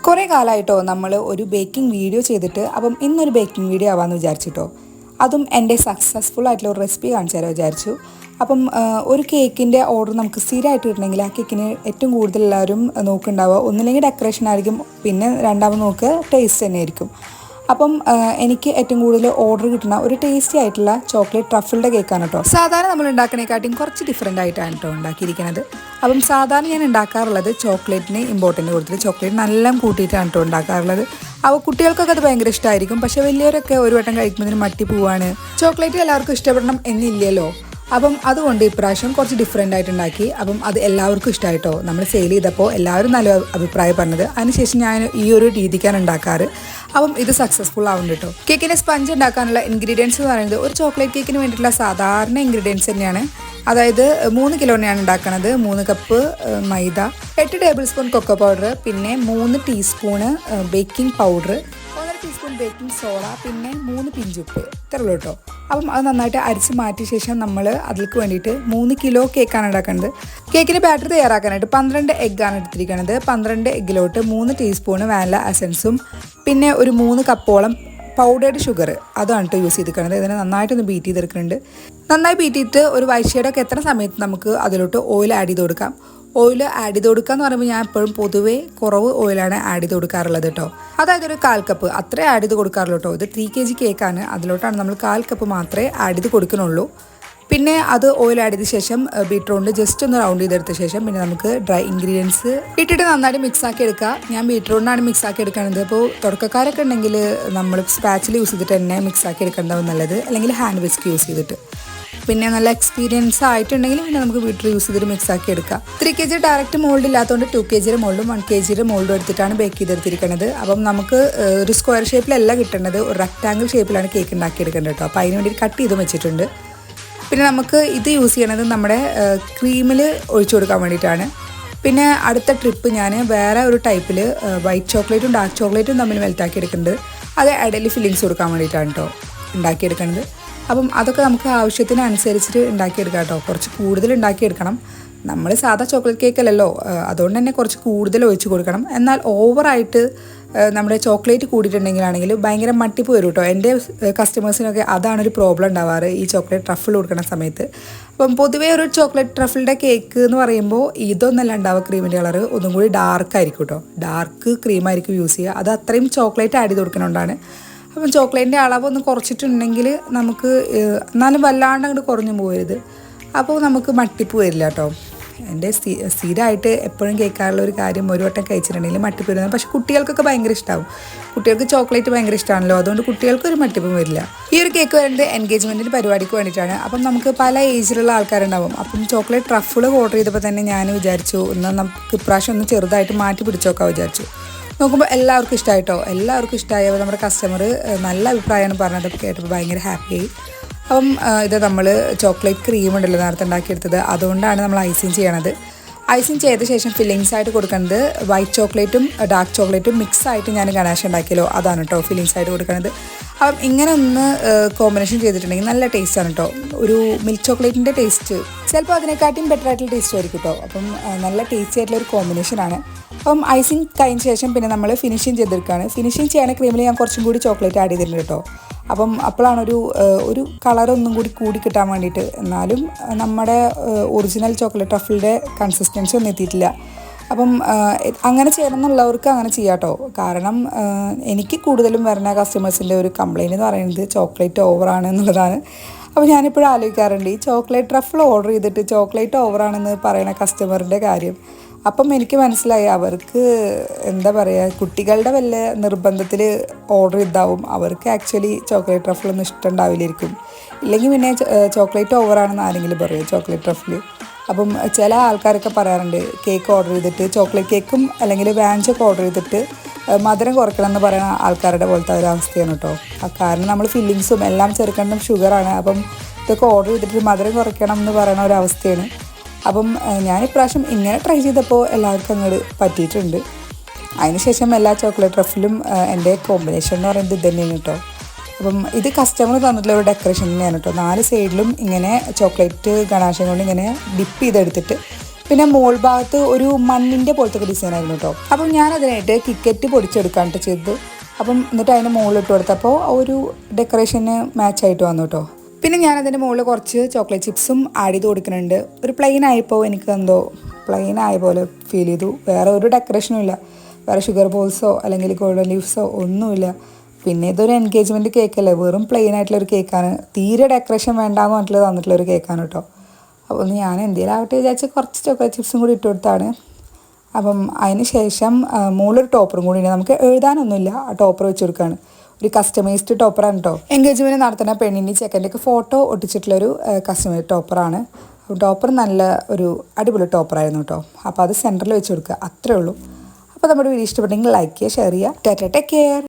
കുറേ കാലമായിട്ടോ നമ്മൾ ഒരു ബേക്കിംഗ് വീഡിയോ ചെയ്തിട്ട് അപ്പം ഇന്നൊരു ബേക്കിംഗ് വീഡിയോ ആവാമെന്ന് വിചാരിച്ചിട്ടോ. അതും എൻ്റെ സക്സസ്ഫുൾ ആയിട്ടുള്ള ഒരു റെസിപ്പി കാണിച്ചു തരാൻ വിചാരിച്ചു. അപ്പം ഒരു കേക്കിൻ്റെ ഓർഡർ നമുക്ക് സ്ഥിരമായിട്ട് കിട്ടണമെങ്കിൽ ആ കേക്കിന് ഏറ്റവും കൂടുതൽ എല്ലാവരും നോക്കുന്നുണ്ടാവുക ഒന്നില്ലെങ്കിൽ ഡെക്കറേഷൻ ആയിരിക്കും, പിന്നെ രണ്ടാമത് നോക്കുക ടേസ്റ്റ് തന്നെ ആയിരിക്കും. അപ്പം എനിക്ക് ഏറ്റവും കൂടുതൽ ഓർഡർ കിട്ടുന്ന ഒരു ടേസ്റ്റി ആയിട്ടുള്ള ചോക്ലേറ്റ് ട്രഫിളുടെ കേക്കാണ് കേട്ടോ. സാധാരണ നമ്മൾ ഉണ്ടാക്കുന്നതിനെക്കാട്ടിയും കുറച്ച് ഡിഫറെൻ്റ് ആയിട്ടാണ് കേട്ടോ ഉണ്ടാക്കിയിരിക്കുന്നത്. അപ്പം സാധാരണ ഞാൻ ഉണ്ടാക്കാറുള്ളത് ചോക്ലേറ്റിന് ഇമ്പോർട്ടൻറ്റ് കൊടുത്തിട്ട് ചോക്ലേറ്റ് നല്ല കൂട്ടിയിട്ടാണ് കേട്ടോ ഉണ്ടാക്കാറുള്ളത്. അപ്പോൾ കുട്ടികൾക്കൊക്കെ അത് ഭയങ്കര ഇഷ്ടമായിരിക്കും. പക്ഷേ വലിയവരൊക്കെ ഒരു വട്ടം കഴിക്കുമ്പോൾ മട്ടി പോവാണ്. ചോക്ലേറ്റ് എല്ലാവർക്കും ഇഷ്ടപ്പെടണം എന്നില്ലല്ലോ. അപ്പം അതുകൊണ്ട് ഇപ്രാവശ്യം കുറച്ച് ഡിഫറെൻ്റ് ആയിട്ട് ഉണ്ടാക്കി. അപ്പം അത് എല്ലാവർക്കും ഇഷ്ടമായിട്ടോ. നമ്മൾ സെയിൽ ചെയ്തപ്പോൾ എല്ലാവരും നല്ല അഭിപ്രായം പറഞ്ഞത്. അതിനുശേഷം ഞാൻ ഈ ഒരു രീതിക്കാണ് ഉണ്ടാക്കാറ്. അപ്പം ഇത് സക്സസ്ഫുൾ ആവുന്നുണ്ട് കേട്ടോ. കേക്കിൻ്റെ സ്പഞ്ച് ഉണ്ടാക്കാനുള്ള ഇൻഗ്രീഡിയൻസ് എന്ന് പറയുന്നത് ഒരു ചോക്ലേറ്റ് കേക്കിന് വേണ്ടിയിട്ടുള്ള സാധാരണ ഇൻഗ്രീഡിയൻസ് തന്നെയാണ്. അതായത് 3 കിലോനെയാണ് ഉണ്ടാക്കുന്നത്. 3 കപ്പ് മൈദ, 8 ടേബിൾ സ്പൂൺ കൊക്കോ പൗഡർ, പിന്നെ 3 teaspoon baking powder, 1 teaspoon baking soda, പിന്നെ 3 പിഞ്ചുപ്പ്. ഇത്രയുള്ളൂ കേട്ടോ. അപ്പം അത് നന്നായിട്ട് അരിച്ച് മാറ്റിയ ശേഷം നമ്മൾ അതിലേക്ക് വേണ്ടിയിട്ട് 3 കിലോ കേക്കാണ് ഉണ്ടാക്കുന്നത്. കേക്കിന് ബാറ്റർ തയ്യാറാക്കാനായിട്ട് 12 എഗ്ഗാണ് എടുത്തിരിക്കുന്നത്. 12 എഗ്ഗിലോട്ട് 3 ടീസ്പൂണ് വാനില എസൻസും പിന്നെ ഒരു 3 കപ്പോളം പൗഡേർഡ് ഷുഗർ അതാണ് കേട്ടോ യൂസ് ചെയ്തിരിക്കുന്നത്. ഇതിനെ നന്നായിട്ടൊന്ന് ബീറ്റ് ചെയ്തെടുക്കുന്നുണ്ട്. നന്നായി ബീറ്റ് ചെയ്തിട്ട് ഒരു വൈറ്റ് ഷെയ്ഡൊക്കെ എത്ര സമയത്ത് നമുക്ക് അതിലോട്ട് ഓയിൽ ആഡ് ചെയ്ത് കൊടുക്കാം. ഓയിൽ ആഡ് ചെയ്ത് കൊടുക്കുക എന്ന് പറയുമ്പോൾ ഞാൻ എപ്പോഴും പൊതുവേ കുറവ് ഓയിലാണ് ആഡ് ചെയ്ത് കൊടുക്കാറുള്ളത് കേട്ടോ. അതായത് ഒരു 1/4 കപ്പ് അത്രേ ആഡ് ചെയ്ത് കൊടുക്കാറുള്ളൂ കേട്ടോ. ഇത് 3 kg കേക്കാണ്. അതിലോട്ടാണ് നമ്മൾ 1/4 കപ്പ് മാത്രമേ ആഡ് ചെയ്ത് കൊടുക്കുന്നുള്ളൂ. പിന്നെ അത് ഓയിൽ ആഡ് ചെയ്ത ശേഷം ബീറ്ററുകൊണ്ട് ജസ്റ്റ് ഒന്ന് റൗണ്ട് ചെയ്തെടുത്ത ശേഷം പിന്നെ നമുക്ക് ഡ്രൈ ഇൻഗ്രീഡിയൻസ് ഇട്ടിട്ട് നന്നായിട്ട് മിക്സ് ആക്കി എടുക്കുക. ഞാൻ ബീറ്ററുകൊണ്ടാണ് മിക്സ് ആക്കി എടുക്കുന്നത്. അപ്പോൾ തുടക്കക്കാരൊക്കെ ഉണ്ടെങ്കിൽ നമ്മൾ സ്പാച്ചിൽ യൂസ് ചെയ്തിട്ട് തന്നെ മിക്സ് ആക്കി എടുക്കേണ്ടതാവും നല്ലത്, അല്ലെങ്കിൽ ഹാൻഡ് വിസ്ക് യൂസ് ചെയ്തിട്ട്. പിന്നെ നല്ല എക്സ്പീരിയൻസ് ആയിട്ടുണ്ടെങ്കിൽ പിന്നെ നമുക്ക് ബീറ്റർ യൂസ് ചെയ്തിട്ട് മിക്സ് ആക്കി എടുക്കാം. 3 kg ഡയറക്റ്റ് മോൾഡ് ഇല്ലാത്തതുകൊണ്ട് 2 kg മോൾഡും 1 kg മോൾഡും എടുത്തിട്ടാണ് ബേക്ക് ചെയ്തെടുത്തിരിക്കുന്നത്. അപ്പം നമുക്ക് ഒരു സ്ക്വയർ ഷേപ്പിലല്ല കിട്ടുന്നത്, ഒരു റെക്റ്റാങ്കിൾ ഷേപ്പിലാണ് കേക്ക് ഉണ്ടാക്കിയെടുക്കേണ്ടത് കേട്ടോ. അപ്പോൾ അതിന് വേണ്ടി കട്ട് ചെയ്ത് വെച്ചിട്ടുണ്ട്. പിന്നെ നമുക്ക് ഇത് യൂസ് ചെയ്യണത് നമ്മുടെ ക്രീമിൽ ഒഴിച്ചു കൊടുക്കാൻ വേണ്ടിയിട്ടാണ്. പിന്നെ അടുത്ത ട്രിപ്പ് ഞാൻ വേറെ ഒരു ടൈപ്പിൽ വൈറ്റ് ചോക്ലേറ്റും ഡാർക്ക് ചോക്ലേറ്റും തമ്മിൽ മെൽറ്റാക്കി എടുക്കുന്നുണ്ട്. അത് ഇടയിൽ ഫില്ലിങ്സ് കൊടുക്കാൻ വേണ്ടിയിട്ടാണ് കേട്ടോ ഉണ്ടാക്കിയെടുക്കുന്നത്. അപ്പം അതൊക്കെ നമുക്ക് ആവശ്യത്തിനനുസരിച്ചിട്ട് ഉണ്ടാക്കിയെടുക്കാം കേട്ടോ. കുറച്ച് കൂടുതൽ ഉണ്ടാക്കിയെടുക്കണം. നമ്മൾ സാധാ ചോക്ലേറ്റ് കേക്കല്ലല്ലോ, അതുകൊണ്ട് തന്നെ കുറച്ച് കൂടുതൽ ഒഴിച്ച് കൊടുക്കണം. എന്നാൽ ഓവറായിട്ട് നമ്മുടെ ചോക്ലേറ്റ് കൂടിയിട്ടുണ്ടെങ്കിലാണെങ്കിൽ ഭയങ്കര മട്ടിപ്പ് വരും കേട്ടോ. എൻ്റെ കസ്റ്റമേഴ്സിനൊക്കെ അതാണൊരു പ്രോബ്ലം ഉണ്ടാവാറ് ഈ ചോക്ലേറ്റ് ട്രഫിൾ കൊടുക്കുന്ന സമയത്ത്. അപ്പം പൊതുവേ ഒരു ചോക്ലേറ്റ് ട്രഫിളിൻ്റെ കേക്ക് എന്ന് പറയുമ്പോൾ ഇതൊന്നല്ല ഉണ്ടാവുക. ക്രീമിൻ്റെ കളർ ഒന്നും കൂടി ഡാർക്ക് ആയിരിക്കും കേട്ടോ. ഡാർക്ക് ക്രീമായിരിക്കും യൂസ് ചെയ്യുക. അത് അത്രയും ചോക്ലേറ്റ് ആഡ് ചെയ്ത് കൊടുക്കുന്നതുകൊണ്ടാണ്. അപ്പം ചോക്ലേറ്റിൻ്റെ അളവൊന്ന് കുറച്ചിട്ടുണ്ടെങ്കിൽ നമുക്ക് എന്നാലും വല്ലാണ്ട് അങ്ങോട്ട് കുറഞ്ഞു പോകരുത്. അപ്പോൾ നമുക്ക് മട്ടിപ്പ് വരില്ല കേട്ടോ. എൻ്റെ സ്ഥിരമായിട്ട് എപ്പോഴും കേൾക്കാറുള്ള ഒരു കാര്യം, ഒരു വട്ടം കഴിച്ചിട്ടുണ്ടെങ്കിൽ മട്ടിപ്പ് വരുന്നത്. പക്ഷേ കുട്ടികൾക്കൊക്കെ ഭയങ്കര ഇഷ്ടമാവും. കുട്ടികൾക്ക് ചോക്ലേറ്റ് ഭയങ്കര ഇഷ്ടമാണല്ലോ, അതുകൊണ്ട് കുട്ടികൾക്കൊരു മട്ടിപ്പും വരില്ല. ഈ ഒരു കേക്ക് വരുന്നത് എൻഗേജ്മെൻറ്റിൻ്റെ പരിപാടിക്ക് വേണ്ടിയിട്ടാണ്. അപ്പം നമുക്ക് പല ഏജിലുള്ള ആൾക്കാരുണ്ടാവും. അപ്പം ചോക്ലേറ്റ് ട്രഫിൾ ഓർഡർ ചെയ്തപ്പോൾ തന്നെ ഞാൻ വിചാരിച്ചു എന്നാൽ നമുക്ക് ഇപ്രാവശ്യം ഒന്ന് ചെറുതായിട്ട് മാറ്റി പിടിച്ചോക്കാൻ വിചാരിച്ചു. നോക്കുമ്പോൾ എല്ലാവർക്കും ഇഷ്ടമായിട്ടോ. എല്ലാവർക്കും ഇഷ്ടമായപ്പോൾ നമ്മുടെ കസ്റ്റമർ നല്ല അഭിപ്രായമാണ് പറഞ്ഞത്. കേട്ടപ്പോൾ ഭയങ്കര ഹാപ്പിയായി. അപ്പം ഇത് നമ്മൾ ചോക്ലേറ്റ് ക്രീം ഉണ്ടല്ലോ നേരത്തെ ഉണ്ടാക്കിയെടുത്തത്, അതുകൊണ്ടാണ് നമ്മൾ ഐസിങ് ചെയ്യണത്. ഐസിങ് ചെയ്ത ശേഷം ഫില്ലിങ്സ് ആയിട്ട് കൊടുക്കുന്നത് വൈറ്റ് ചോക്ലേറ്റും ഡാർക്ക് ചോക്ലേറ്റും മിക്സ് ആയിട്ട് ഞാൻ ഗണാഷ് ഉണ്ടാക്കിയല്ലോ അതാണ് കേട്ടോ ഫില്ലിങ്സ് ആയിട്ട് കൊടുക്കുന്നത്. അപ്പം ഇങ്ങനെ ഒന്ന് കോമ്പിനേഷൻ ചെയ്തിട്ടുണ്ടെങ്കിൽ നല്ല ടേസ്റ്റാണ് കേട്ടോ. ഒരു മിൽക്ക് ചോക്ലേറ്റിൻ്റെ ടേസ്റ്റ് ചിലപ്പോൾ അതിനെക്കാട്ടിയും ബെറ്റർ ആയിട്ടുള്ള ടേസ്റ്റ് ആയിരിക്കും കേട്ടോ. അപ്പം നല്ല ടേസ്റ്റി ആയിട്ടുള്ള ഒരു കോമ്പിനേഷനാണ്. അപ്പം ഐസിങ് കഴിഞ്ഞ ശേഷം പിന്നെ നമ്മൾ ഫിനിഷിങ് ചെയ്തെടുക്കുകയാണ്. ഫിനിഷിങ് ചെയ്യാൻ ക്രീമിൽ ഞാൻ കുറച്ചും കൂടി ചോക്ലേറ്റ് ആഡ് ചെയ്തിട്ടുണ്ട് കേട്ടോ. അപ്പം അപ്പോഴാണ് ഒരു കളറൊന്നും കൂടി കിട്ടാൻ വേണ്ടിയിട്ട്. എന്നാലും നമ്മുടെ ഒറിജിനൽ ചോക്ലേറ്റ് ട്രഫിളുടെ കൺസിസ്റ്റൻസി ഒന്നും എത്തിയിട്ടില്ല. അപ്പം അങ്ങനെ ചെയ്യണമെന്നുള്ളവർക്ക് അങ്ങനെ ചെയ്യാം കേട്ടോ. കാരണം എനിക്ക് കൂടുതലും വരുന്ന കസ്റ്റമേഴ്സിൻ്റെ ഒരു കംപ്ലയിൻ്റ് എന്ന് പറയുന്നത് ചോക്ലേറ്റ് ഓവറാണ് എന്നുള്ളതാണ്. അപ്പോൾ ഞാനിപ്പോഴും ആലോചിക്കാറുണ്ട് ഈ ചോക്ലേറ്റ് ട്രഫിൾ ഓർഡർ ചെയ്തിട്ട് ചോക്ലേറ്റ് ഓവറാണെന്ന് പറയുന്ന കസ്റ്റമറിൻ്റെ കാര്യം. അപ്പം എനിക്ക് മനസ്സിലായി അവർക്ക് എന്താ പറയുക, കുട്ടികളുടെ വല്ല നിർബന്ധത്തിൽ ഓർഡർ ചെയ്താവും. അവർക്ക് ആക്ച്വലി ചോക്ലേറ്റ് ട്രഫിളൊന്നും ഇഷ്ടമുണ്ടാവില്ലായിരിക്കും. ഇല്ലെങ്കിൽ പിന്നെ ചോക്ലേറ്റ് ഓവറാണെന്ന് ആരെങ്കിലും പറയും ചോക്ലേറ്റ് ട്രഫിൾ. അപ്പം ചില ആൾക്കാരൊക്കെ പറയാറുണ്ട് കേക്ക് ഓർഡർ ചെയ്തിട്ട് ചോക്ലേറ്റ് കേക്കും അല്ലെങ്കിൽ വാൻചൊക്കെ ഓർഡർ ചെയ്തിട്ട് മധുരം കുറയ്ക്കണം എന്ന് പറയുന്ന ആൾക്കാരുടെ പോലത്തെ ഒരു അവസ്ഥയാണ് കേട്ടോ. കാരണം നമ്മൾ ഫില്ലിങ്സും എല്ലാം ചേർക്കേണ്ടതും ഷുഗറാണ്. അപ്പം ഇതൊക്കെ ഓർഡർ ചെയ്തിട്ട് മധുരം കുറയ്ക്കണം എന്ന് പറയുന്ന ഒരു അവസ്ഥയാണ്. അപ്പം ഞാനിപ്രാവശ്യം ഇങ്ങനെ ട്രൈ ചെയ്തപ്പോൾ എല്ലാവർക്കും അങ്ങോട്ട് പറ്റിയിട്ടുണ്ട്. അതിനുശേഷം എല്ലാ ചോക്ലേറ്റ് ട്രഫിലും എൻ്റെ കോമ്പിനേഷൻ എന്ന് പറയുന്നത് ഇത് തന്നെയാണ് കേട്ടോ. അപ്പം ഇത് കസ്റ്റമർ തന്നിട്ടുള്ള ഒരു ഡെക്കറേഷൻ തന്നെയാണ് കേട്ടോ. 4 സൈഡിലും ഇങ്ങനെ ചോക്ലേറ്റ് ഗണാശം കൊണ്ട് ഇങ്ങനെ ഡിപ്പ് ചെയ്തെടുത്തിട്ട് പിന്നെ മോൾ ഭാഗത്ത് ഒരു മണ്ണിൻ്റെ പോലത്തെ ഡിസൈൻ ആയിരുന്നു കേട്ടോ. അപ്പം ഞാനതിനായിട്ട് കിക്കറ്റ് പൊടിച്ചെടുക്കാണ്ട് ചെയ്തത്. അപ്പം എന്നിട്ട് അതിന് മുകളിലിട്ട് കൊടുത്തപ്പോൾ ഒരു ഡെക്കറേഷന് മാച്ചായിട്ട് വന്നു കേട്ടോ. പിന്നെ ഞാനതിൻ്റെ മുകളിൽ കുറച്ച് ചോക്ലേറ്റ് ചിപ്സും ആഡ് ചെയ്ത് കൊടുക്കുന്നുണ്ട്. ഒരു പ്ലെയിൻ ആയപ്പോൾ എനിക്ക് എന്തോ പ്ലെയിൻ ആയ പോലെ ഫീൽ ചെയ്തു. വേറെ ഒരു ഡെക്കറേഷനും ഇല്ല, വേറെ ഷുഗർ ബോൾസോ അല്ലെങ്കിൽ ഗോൾഡൻ ലീവ്സോ ഒന്നുമില്ല. പിന്നെ ഇതൊരു എൻഗേജ്മെൻറ്റ് കേക്കല്ലേ, വെറും പ്ലെയിൻ ആയിട്ടുള്ളൊരു കേക്കാണ്. തീരെ ഡെക്കറേഷൻ വേണ്ടാന്ന് പറഞ്ഞിട്ട് തന്നിട്ടുള്ളൊരു കേക്കാണ് കേട്ടോ. അപ്പോൾ ഞാൻ എന്തെങ്കിലും ആവട്ടെ വിചാരിച്ച് കുറച്ച് ചോക്ലേറ്റ് ചിപ്സും കൂടി ഇട്ട് കൊടുത്താണ്. അപ്പം അതിന് ശേഷം മുകളിലൊരു ടോപ്പറും കൂടി ഉണ്ട്. നമുക്ക് എഴുതാനൊന്നുമില്ല, ആ ടോപ്പർ വെച്ച് കൊടുക്കുകയാണ്. ഒരു കസ്റ്റമൈസ്ഡ് ടോപ്പറാണ് കേട്ടോ. എൻഗേജ്മെൻറ്റ് നടത്തുന്ന പെണ്ണിൻ്റെ ചെക്കൻ്റെയൊക്കെ ഫോട്ടോ ഒട്ടിച്ചിട്ടുള്ളൊരു കസ്റ്റമൈസ്ഡ് ടോപ്പറാണ്. ടോപ്പർ നല്ല ഒരു അടിപൊളി ടോപ്പറായിരുന്നു കേട്ടോ. അപ്പോൾ അത് സെൻറ്ററിൽ വെച്ച് കൊടുക്കുക, അത്രേ ഉള്ളൂ. അപ്പോൾ നമ്മുടെ വീഡിയോ ഇഷ്ടപ്പെട്ടെങ്കിൽ ലൈക്ക് ചെയ്യുക, ഷെയർ ചെയ്യുക. Tata, take care.